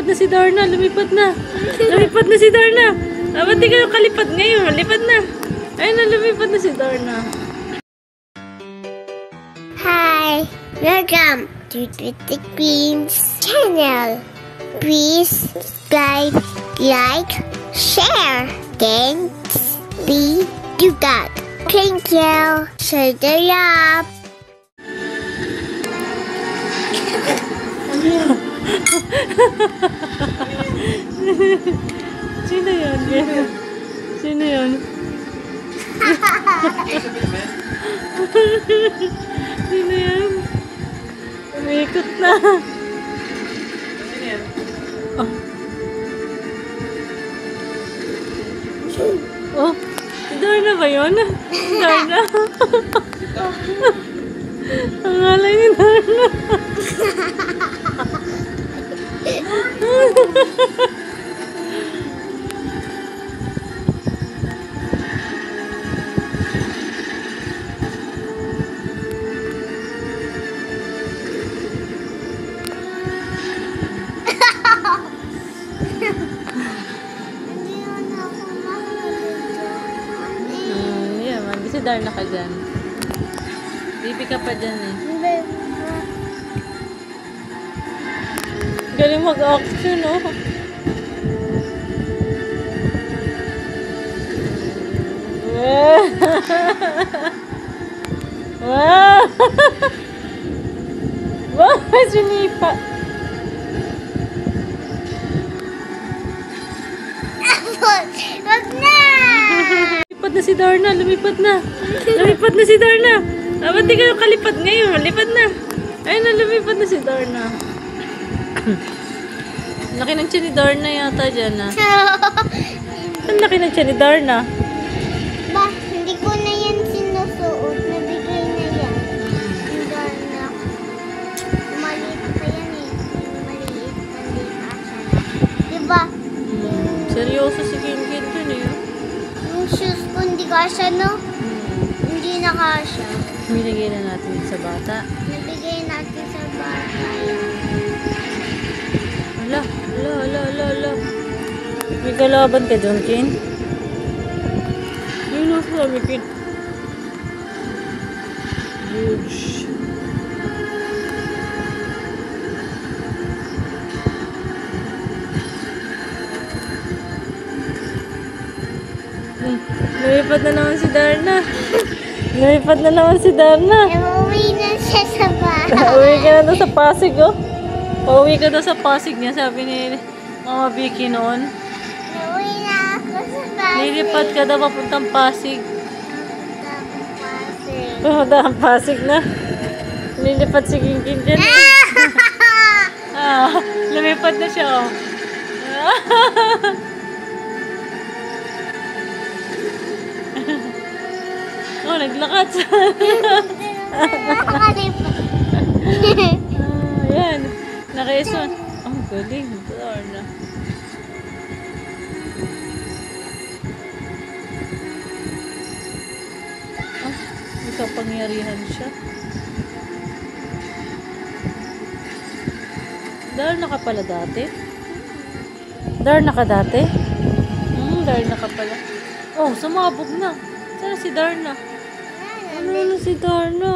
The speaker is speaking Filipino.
Lumipad na si Darna. Lumipad na. Lumipad na si Darna. Ba't di kayo kalipad ngayon? Lipad na. Ayun na, lumipad na si Darna. Hi! Welcome to Twitter Queens channel. Please subscribe, like, share. Thanks be to God. Thank you. Shut it up. Sino yun? Sino yun? Sino yan? Umikot na. Oh. Oh. Si Darna ba yun? Darna? Ang alay ni Darna. Si Darna ka dyan. Bibi ka pa dyan eh. Galing mag-action oh. Wow! Wow! Sinipa! Wag na! Lumipad na si Darna. Lumipad na. Lumipad na si Darna. Ba't di kayo kalipad ngayon? Lipad na. Ayun na, lumipad na si Darna. Laki ng tiyan ni Darna yata dyan ah. Ang laki ng tiyan ni Darna. Ba, hindi ko na yan sinusuot. Nabigay na yan. Yung Darna. Maliit pa yan eh. Maliit. Maliit pa siya. Diba? Seryoso si Kinkin dun eh. Yung shoes ko hindi kasha no? Hindi na kasha. Binigay na natin sa bata. Nabigay natin sa bata yan. Ala. May kalaban ka dun, Kin? Yun ang sabi, Kin. Huge. Lumipad na naman si Darna. Lumipad na naman si Darna. Uuwi na siya sa bahay. Uwi ka na doon sa Pasig, oh. Pauwi ka doon sa Pasig niya, sabi ni Mama Vicky noon. Uuwi na ako sa bahay. Nilipad ka daw papuntang Pasig. Pasig. Papuntang Pasig na. Nilipad si Kinkin dyan. Lumipad na siya, oh. Oh, naglakad siya. Ayan. Nakaison. Oh, galing. Darna. Oh, may kapangyarihan siya. Darna ka pala dati? Darna ka dati? Darna ka pala. Oh, sumabog na. Sana si Darna? Ano na si Darna?